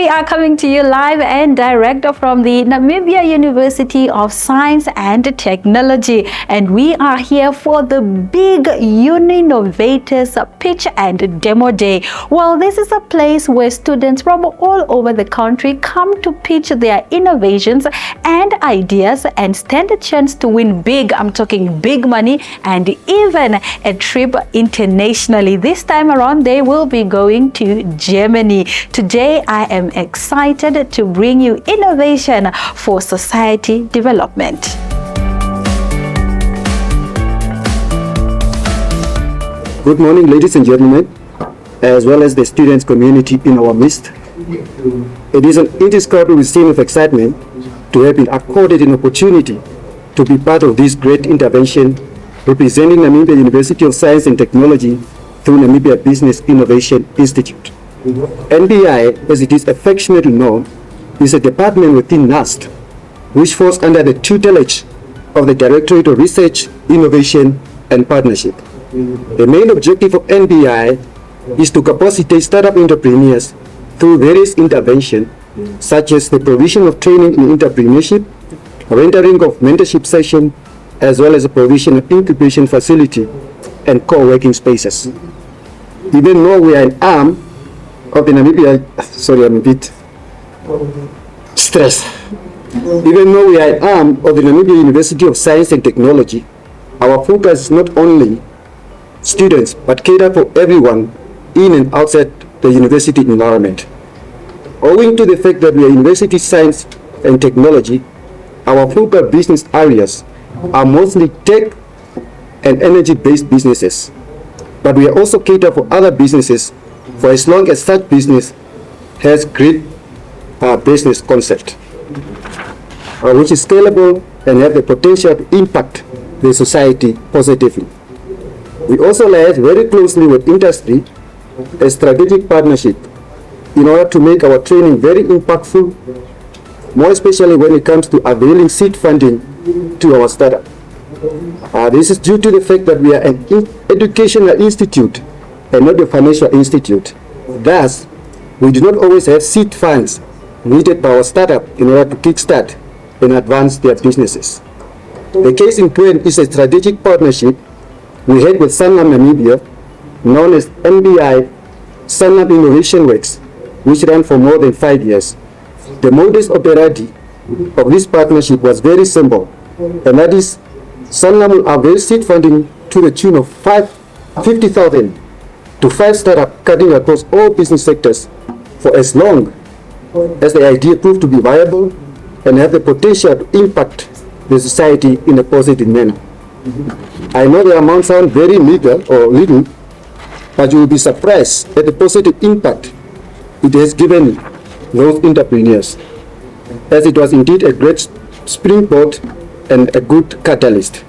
we are coming to you live and direct from the Namibia University of Science and Technology, and we are here for the big Innovators Pitch and Demo Day. Well, this is a place where students from all over the country come to pitch their innovations and ideas and stand a chance to win big. I'm talking big money and even a trip internationally. This time around, they will be going to Germany. Today, I am excited to bring you innovation for society development. Good morning, ladies and gentlemen, as well as the students community in our midst. It is an indescribable scene of excitement to have been accorded an opportunity to be part of this great intervention representing Namibia University of Science and Technology through Namibia Business Innovation Institute. NBI, as it is affectionately known, is a department within NUST, which falls under the tutelage of the Directorate of Research, Innovation and Partnership. The main objective of NBI is to capacitate startup entrepreneurs through various interventions, such as the provision of training in entrepreneurship, rendering of mentorship sessions, as well as the provision of incubation facility and co-working spaces. Even though we are an arm of the Namibia, sorry, I'm a bit stressed. Even though we are an arm of the Namibia University of Science and Technology, our focus is not only students, but cater for everyone in and outside the university environment. Owing to the fact that we are University Science and Technology, our focus business areas are mostly tech and energy-based businesses, but we also cater for other businesses for as long as such business has great business concept, which is scalable and have the potential to impact the society positively. We also liaise very closely with industry, a strategic partnership, in order to make our training very impactful, more especially when it comes to availing seed funding to our startup. This is due to the fact that we are an educational institute and not a financial institute. Thus, we do not always have seed funds needed by our startup in order to kickstart and advance their businesses. The case in point is a strategic partnership we had with Sanlam Namibia, known as NBI Sanlam Innovation Works, which ran for more than 5 years. The modus operandi of this partnership was very simple, and that is Sanlam will avail seed funding to the tune of 50,000 to 5 startups cutting across all business sectors for as long as the idea proved to be viable and have the potential to impact the society in a positive manner. I know the amount sounds very meager or little, but you will be surprised at the positive impact it has given those entrepreneurs, as it was indeed a great springboard and a good catalyst.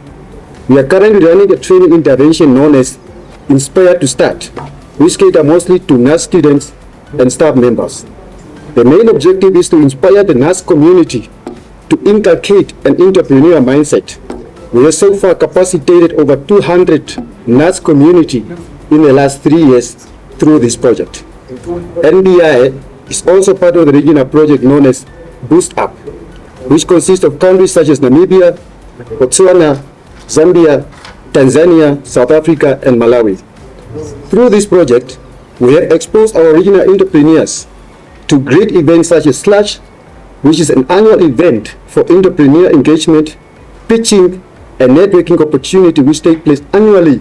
We are currently running a training intervention known as Inspire to Start, which cater mostly to NUST students and staff members. The main objective is to inspire the NUST community to inculcate an entrepreneurial mindset. We have so far capacitated over 200 NUST community in the last 3 years through this project. NBI is also part of the regional project known as Boost Up, which consists of countries such as Namibia, Botswana, Zambia, Tanzania, South Africa, and Malawi. Through this project, we have exposed our regional entrepreneurs to great events such as Slash, which is an annual event for entrepreneur engagement, pitching, and networking opportunity which take place annually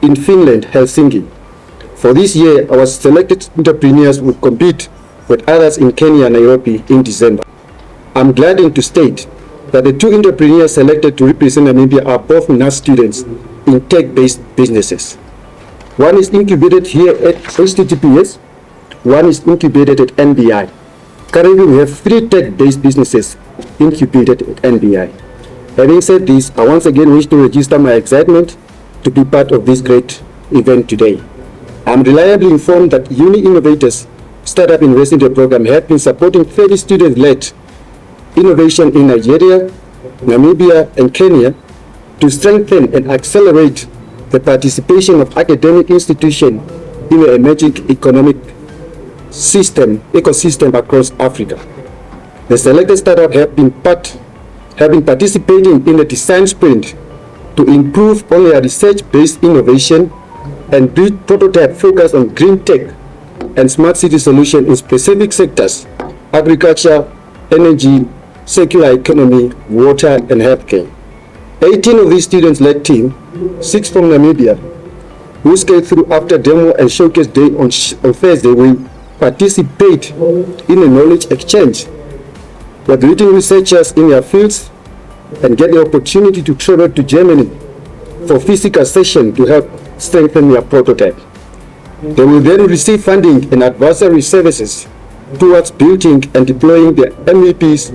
in Finland, Helsinki. For this year, our selected entrepreneurs will compete with others in Kenya, Nairobi in December. I'm gladdened to state that the 2 entrepreneurs selected to represent Namibia are both NUST students in tech-based businesses. One is incubated here at HTTPS, one is incubated at NBI. Currently, we have 3 tech-based businesses incubated at NBI. Having said this, I once again wish to register my excitement to be part of this great event today. I'm reliably informed that Uni Innovators Startup University Program have been supporting 30 student-led innovation in Nigeria, Namibia, and Kenya to strengthen and accelerate the participation of academic institutions in the emerging economic ecosystem across Africa. The selected startup have been participating in the design sprint to improve on their research-based innovation and build prototype focused on green tech and smart city solutions in specific sectors: agriculture, energy, circular economy, water, and healthcare. 18 of these students led team, 6 from Namibia, who scaled through after demo and showcase day on Thursday, will participate in a knowledge exchange with leading researchers in their fields and get the opportunity to travel to Germany for physical session to help strengthen their prototype. They will then receive funding and advisory services towards building and deploying their MVPs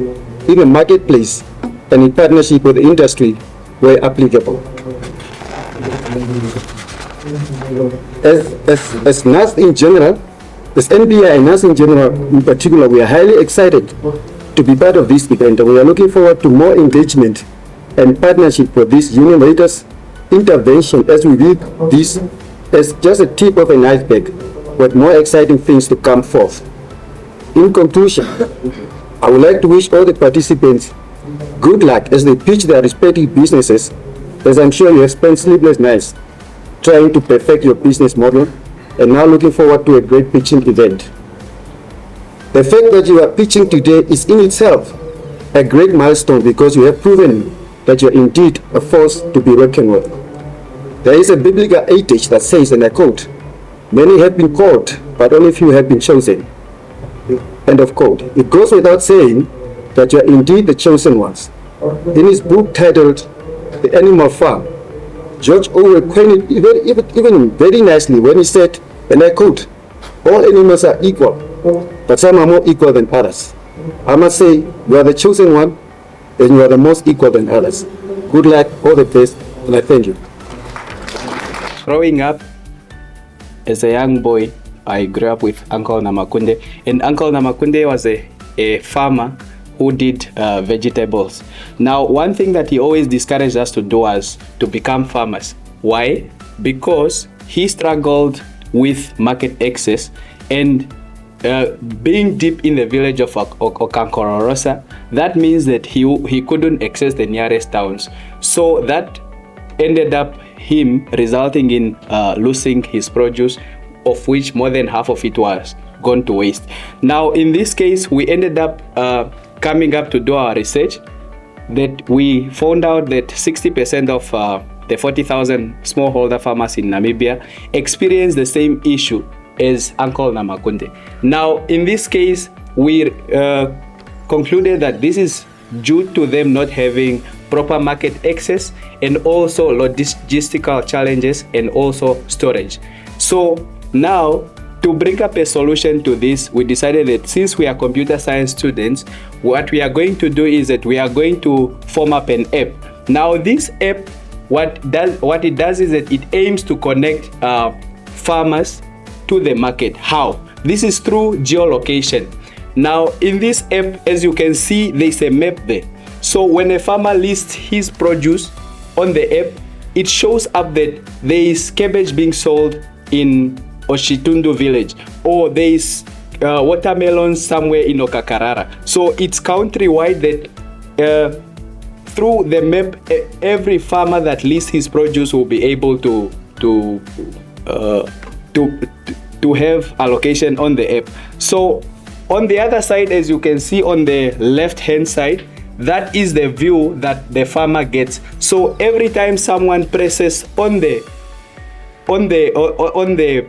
in the marketplace and in partnership with the industry where applicable. As NUST in general, as NBI and NUST in general in particular, we are highly excited to be part of this event, and we are looking forward to more engagement and partnership for this innovators intervention as we view this as just a tip of an iceberg with more exciting things to come forth. In conclusion, I would like to wish all the participants good luck as they pitch their respective businesses, as I'm sure you have spent sleepless nights trying to perfect your business model and now looking forward to a great pitching event. The fact that you are pitching today is in itself a great milestone because you have proven that you are indeed a force to be reckoned with. There is a biblical adage that says, and I quote, "Many have been called, but only few have been chosen." End of quote. It goes without saying that you are indeed the chosen ones. In his book titled The Animal Farm, George Orwell coined it even very nicely when he said, and I quote, "All animals are equal, but some are more equal than others." I must say, you are the chosen one, and you are the most equal than others. Good luck, all the best, and I thank you. Growing up as a young boy, I grew up with Uncle Namakunde, and Uncle Namakunde was a farmer who did vegetables. Now, one thing that he always discouraged us to do was to become farmers. Why? Because he struggled with market access, and being deep in the village of Okankororosa, that means that he couldn't access the nearest towns. So that ended up him resulting in losing his produce, of which more than half of it was gone to waste. Now, in this case, we ended up coming up to do our research, that we found out that 60% of the 40,000 smallholder farmers in Namibia experience the same issue as Uncle Namakunde. Now, in this case, we concluded that this is due to them not having proper market access and also logistical challenges and also storage. So now, to bring up a solution to this, we decided that since we are computer science students, what we are going to do is that we are going to form up an app. Now, this app, what it does is that it aims to connect farmers to the market. How? This is through geolocation. Now, in this app, as you can see, there's a map there. So when a farmer lists his produce on the app, it shows up that there is cabbage being sold in Oshitundu village, or there is watermelons somewhere in Okakarara. So it's countrywide that through the map, every farmer that lists his produce will be able to have allocation on the app. So on the other side, as you can see on the left hand side, that is the view that the farmer gets. So every time someone presses on the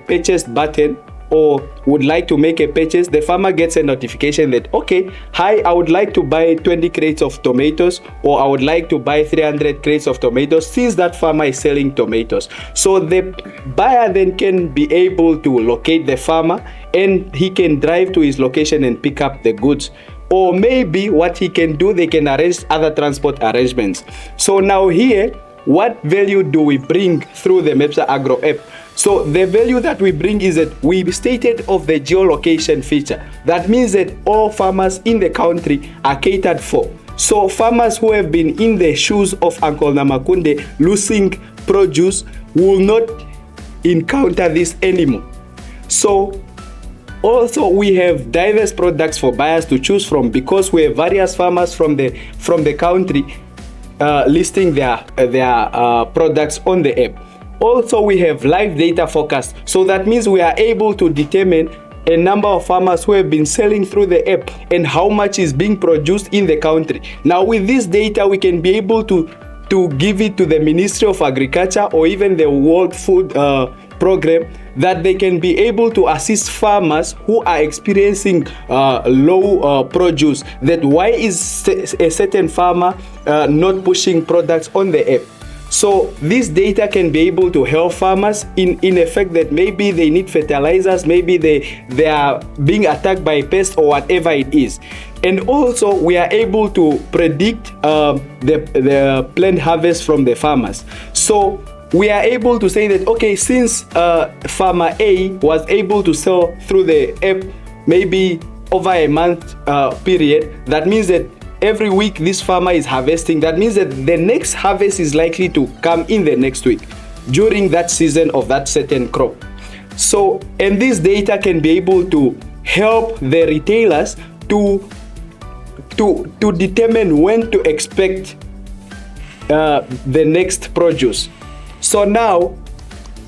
purchase button or would like to make a purchase, the farmer gets a notification that, okay, hi, I would like to buy 20 crates of tomatoes, or I would like to buy 300 crates of tomatoes, since that farmer is selling tomatoes. So the buyer then can be able to locate the farmer, and he can drive to his location and pick up the goods. Or maybe what he can do, they can arrange other transport arrangements. So now here, what value do we bring through the MEPSA Agro app? So the value that we bring is that we stated of the geolocation feature. That means that all farmers in the country are catered for. So farmers who have been in the shoes of Uncle Namakunde losing produce will not encounter this anymore. So also we have diverse products for buyers to choose from, because we have various farmers from the country listing their products on the app. Also, we have live data forecast, so that means we are able to determine a number of farmers who have been selling through the app and how much is being produced in the country. Now with this data, we can be able to give it to the Ministry of Agriculture or even the World Food Program, that they can be able to assist farmers who are experiencing low produce. That why is a certain farmer not pushing products on the app? So this data can be able to help farmers in effect, that maybe they need fertilizers, maybe they are being attacked by pests or whatever it is. And also we are able to predict the planned harvest from the farmers. So we are able to say that, okay, since farmer A was able to sell through the app maybe over a month period, that means that every week this farmer is harvesting. That means that the next harvest is likely to come in the next week during that season of that certain crop. So, and this data can be able to help the retailers to determine when to expect the next produce. So now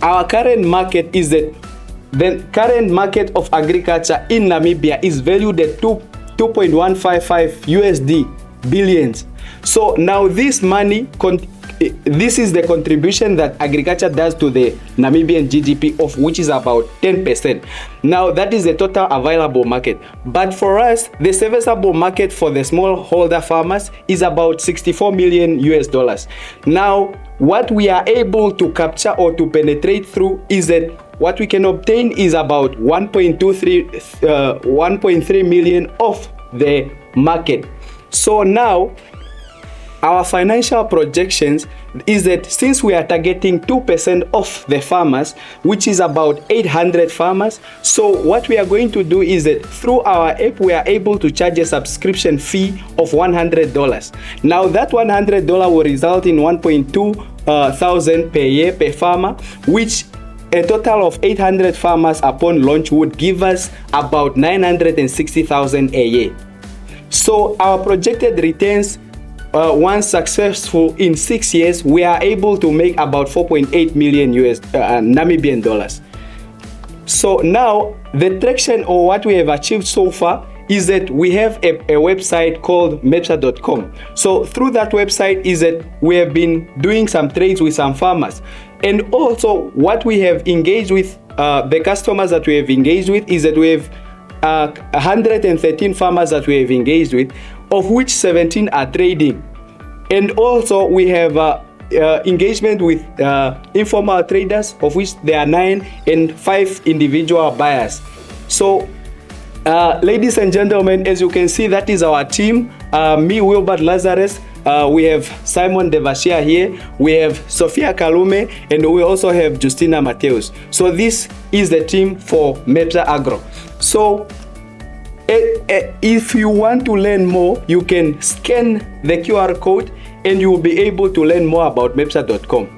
our current market is that the current market of agriculture in Namibia is valued at 2.155 USD billions. So now this money, this is the contribution that agriculture does to the Namibian GDP, of which is about 10%. Now that is the total available market. But for us, the serviceable market for the smallholder farmers is about 64 million US dollars. Now what we are able to capture or to penetrate through is that what we can obtain is about 1.3 million of the market. So now our financial projections is that since we are targeting 2% of the farmers, which is about 800 farmers, so what we are going to do is that through our app we are able to charge a subscription fee of $100. Now that $100 will result in 1.2 thousand per year per farmer, which a total of 800 farmers upon launch would give us about 960,000 a year. So our projected returns, once successful in 6 years, we are able to make about 4.8 million Namibian dollars. So now the traction, or what we have achieved so far, is that we have a website called mepsa.com. So through that website is that we have been doing some trades with some farmers. And also what we have engaged with, the customers that we have engaged with, is that we have 113 farmers that we have engaged with, of which 17 are trading. And also we have engagement with informal traders, of which there are 9, and 5 individual buyers. So ladies and gentlemen, as you can see, that is our team. Me, Wilbert Lazarus, we have Simon Devashia here, we have Sophia Kalume, and we also have Justina Mateus. So this is the team for Mepsa Agro. So if you want to learn more, you can scan the QR code and you will be able to learn more about mepsa.com.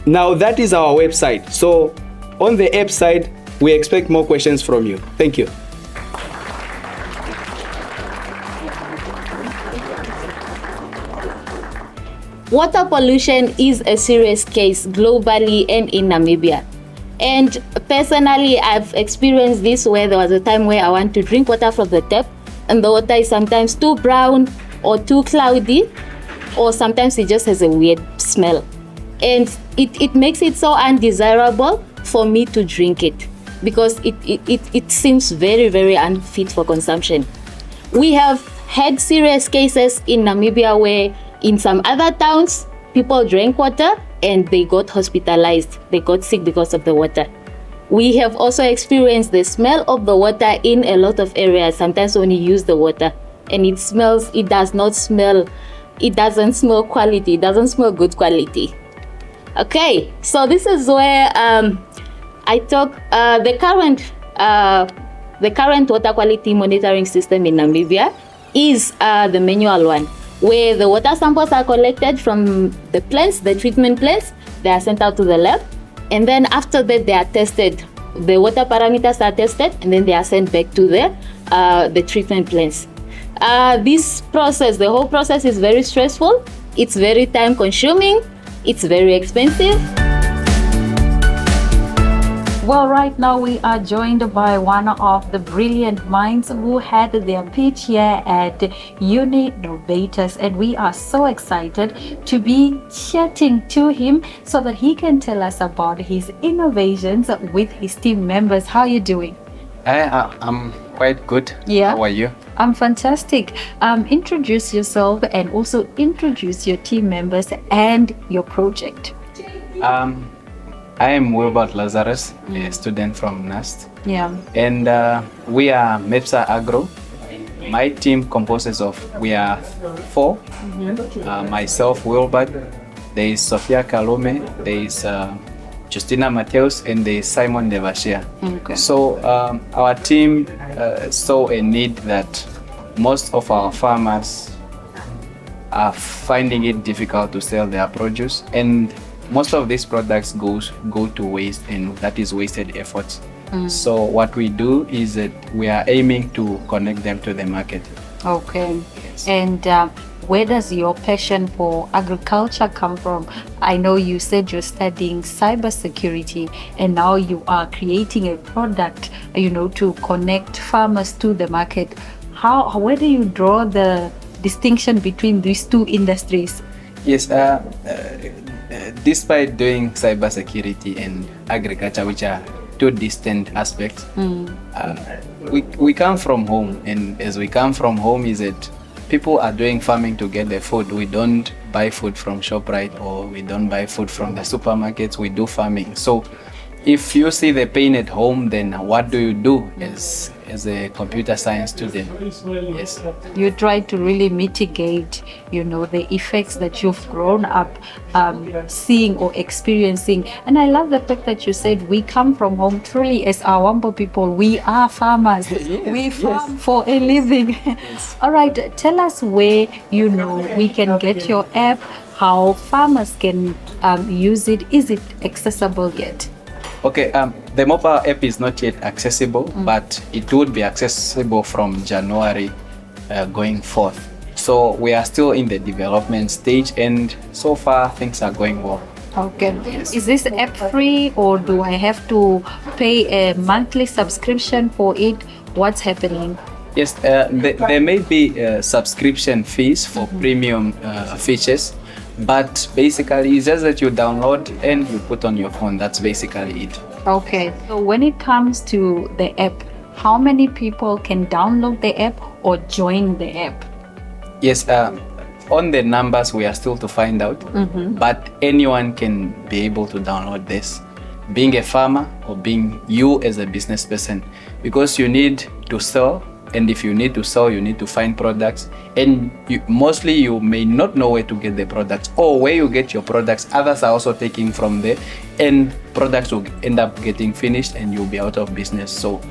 Now that is our website. So on the app side, we expect more questions from you. Thank you. Water pollution is a serious case globally and in Namibia. And personally, I've experienced this, where there was a time where I want to drink water from the tap and the water is sometimes too brown or too cloudy, or sometimes it just has a weird smell. And it makes it so undesirable for me to drink it, because it seems very, very unfit for consumption. We have had serious cases in Namibia where in some other towns, people drank water and they got hospitalized. They got sick because of the water. We have also experienced the smell of the water in a lot of areas. Sometimes when you use the water and it doesn't smell quality, it doesn't smell good quality. Okay, so this is where I talk the current water quality monitoring system in Namibia is the manual one, where the water samples are collected from the plants, the treatment plants. They are sent out to the lab, and then after that they are tested the water parameters are tested, and then they are sent back to the treatment plants. This process, the whole process is very stressful. It's very time consuming. It's very expensive. Well, right now we are joined by one of the brilliant minds who had their pitch here at Unveiling, and we are so excited to be chatting to him so that he can tell us about his innovations with his team members. How are you doing? I'm quite good. Yeah. How are you? I'm fantastic. Introduce yourself and also introduce your team members and your project. I am Wilbert Lazarus, a student from NUST. Yeah. And we are MEPSA Agro. My team composes of, we are 4. Myself, Wilbert. There is Sophia Kalume. There is Justina Mateus, and there is Simon Devashia. Okay. So our team saw a need that most of our farmers are finding it difficult to sell their produce, and most of these products go to waste, and that is wasted efforts. So what we do is that we are aiming to connect them to the market. Okay. And where does your passion for agriculture come from? I know you said you're studying cybersecurity, and now you are creating a product, to connect farmers to the market. Where do you draw the distinction between these two industries? Yes, despite doing cybersecurity and agriculture, which are two distant aspects, we come from home, and as we come from home is that people are doing farming to get their food. We don't buy food from ShopRite, or we don't buy food from the supermarkets. We do farming. So if you see the pain at home, then what do you do as a computer science student? Yes. You try to really mitigate, the effects that you've grown up seeing or experiencing. And I love the fact that you said we come from home. Truly, as our Wambo people, we are farmers. We farm for a living. All right, tell us where, we can get your app, how farmers can use it. Is it accessible yet? Okay, the mobile app is not yet accessible, but it would be accessible from January going forth. So we are still in the development stage, and so far things are going well. Okay. Yes. Is this app free, or do I have to pay a monthly subscription for it? What's happening? Yes, there may be subscription fees for premium features. But basically, it's just that you download and you put on your phone. That's basically it. Okay. So when it comes to the app, how many people can download the app or join the app? Yes, on the numbers, we are still to find out. But anyone can be able to download this, being a farmer or being you as a business person, because you need to sell. And if you need to sell, you need to find products, and mostly you may not know where to get the products, or where you get your products. Others are also taking from there, and products will end up getting finished, and you'll be out of business. So,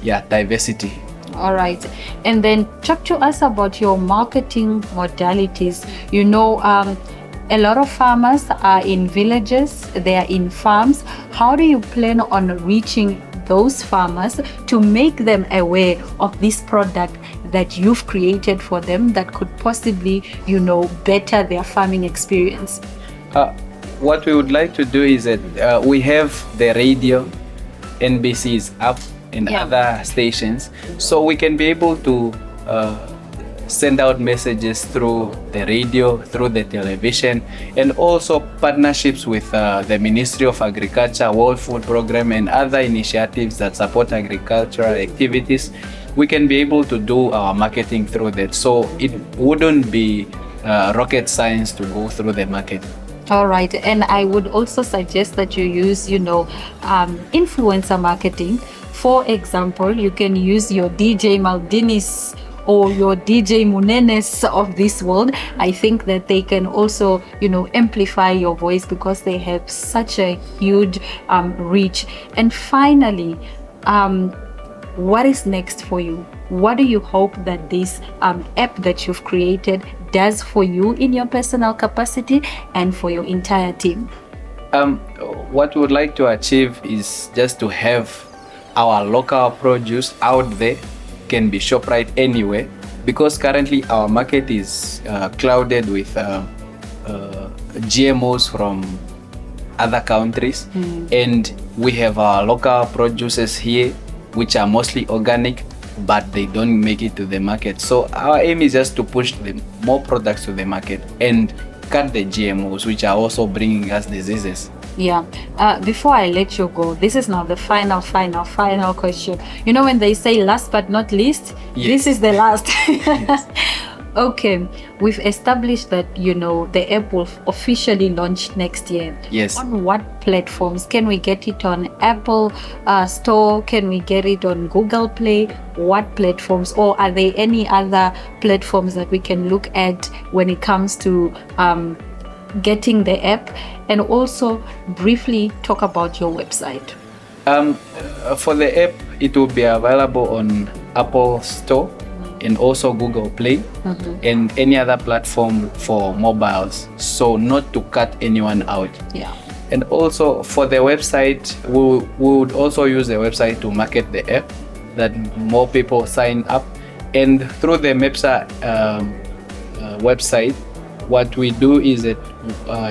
yeah, diversity. All right. And then talk to us about your marketing modalities. A lot of farmers are in villages, they are in farms. How do you plan on reaching those farmers to make them aware of this product that you've created for them that could possibly, better their farming experience? What we would like to do is that we have the radio, NBC is up, and other stations, so we can be able to send out messages through the radio, through the television, and also partnerships with the Ministry of Agriculture, World Food Program, and other initiatives that support agricultural activities. We can be able to do our marketing through that. So it wouldn't be rocket science to go through the market. All right. And I would also suggest that you use, influencer marketing. For example, you can use your DJ Maldinis or your DJ Munenes of this world. I think that they can also, amplify your voice because they have such a huge reach. And finally, what is next for you? What do you hope that this app that you've created does for you in your personal capacity and for your entire team? what we would like to achieve is just to have our local produce out there, can be ShopRite anywhere, because currently our market is clouded with GMOs from other countries, and we have our local producers here which are mostly organic, but they don't make it to the market. So our aim is just to push more products to the market and cut the GMOs, which are also bringing us diseases. Yeah. Before I let you go, this is now the final question. You know when they say last but not least, Yes. this is the last. Yes. Okay, we've established that, you know, the app will officially launch next year. Yes. On what platforms? Can we get it on Apple Store? Can we get it on Google Play? What platforms? Or are there any other platforms that we can look at when it comes to getting the app? And also briefly talk about your website. For the app, it will be available on Apple Store and also Google Play and any other platform for mobiles, so not to cut anyone out. Yeah. And also for the website, we would also use the website to market the app, that more people sign up. And through the MEPSA website, what we do is that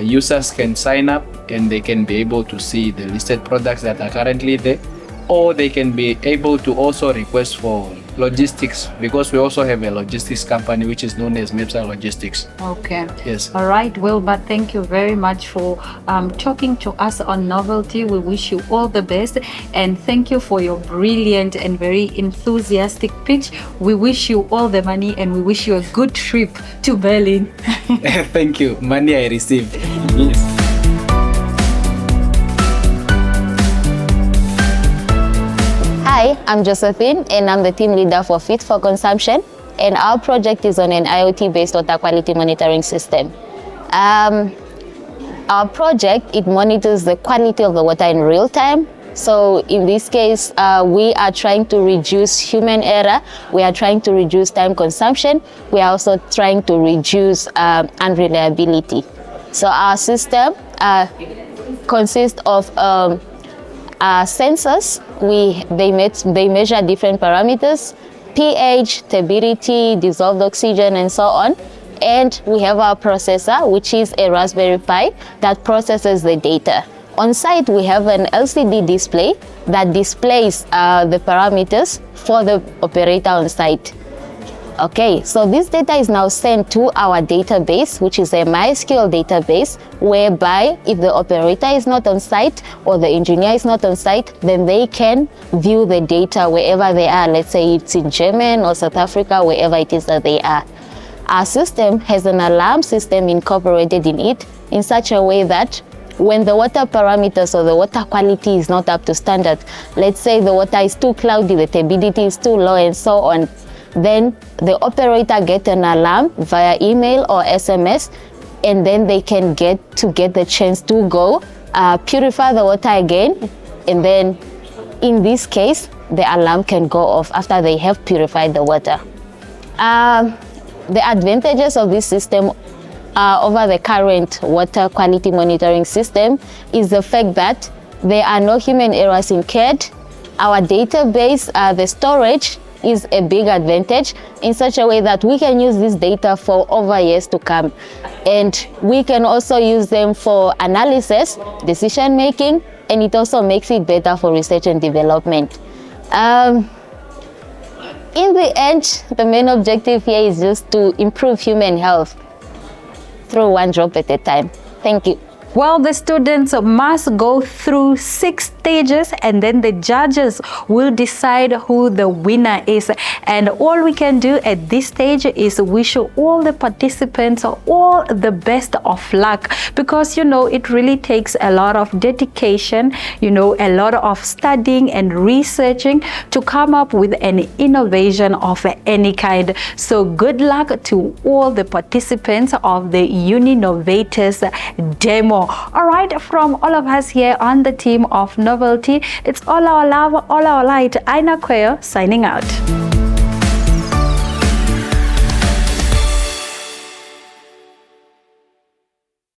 users can sign up and they can be able to see the listed products that are currently there, or they can be able to also request for logistics, because we also have a logistics company which is known as MEPSA Logistics. Okay. Yes. All right, Wilbert, thank you very much for talking to us on Novelty. We wish you all the best, and thank you for your brilliant and very enthusiastic pitch. We wish you all the money, and we wish you a good trip to Berlin. Thank you. Money I received. Yes. Hi, I'm Josephine, and I'm the team leader for Fit for Consumption, and our project is on an IoT-based water quality monitoring system. Our project, it monitors the quality of the water in real time. So in this case, we are trying to reduce human error, we are trying to reduce time consumption, we are also trying to reduce unreliability. So our system consists of sensors. They measure different parameters: pH, turbidity, dissolved oxygen, and so on. And we have our processor, which is a Raspberry Pi that processes the data. On site, we have an LCD display that displays the parameters for the operator on site. Okay, so this data is now sent to our database, which is a MySQL database, whereby if the operator is not on site or the engineer is not on site, then they can view the data wherever they are. Let's say it's in Germany or South Africa, wherever it is that they are. Our system has an alarm system incorporated in it in such a way that when the water parameters or the water quality is not up to standard, let's say the water is too cloudy, the turbidity is too low, and so on, then the operator gets an alarm via email or SMS, and then they can get the chance to go purify the water again, and then in this case the alarm can go off after they have purified the water. The advantages of this system over the current water quality monitoring system is the fact that there are no human errors incurred. Our database, the storage, is a big advantage in such a way that we can use this data for over years to come, and we can also use them for analysis, decision making, and it also makes it better for research and development. In the end, the main objective here is just to improve human health through one drop at a time. Thank you. Well, the students must go through 6 stages, and then the judges will decide who the winner is. And all we can do at this stage is wish all the participants all the best of luck, because, you know, it really takes a lot of dedication, you know, a lot of studying and researching to come up with an innovation of any kind. So good luck to all the participants of the Uninovators demo. All right, from all of us here on the team of Novelty, it's all our love, all our light. Aina Kweo signing out.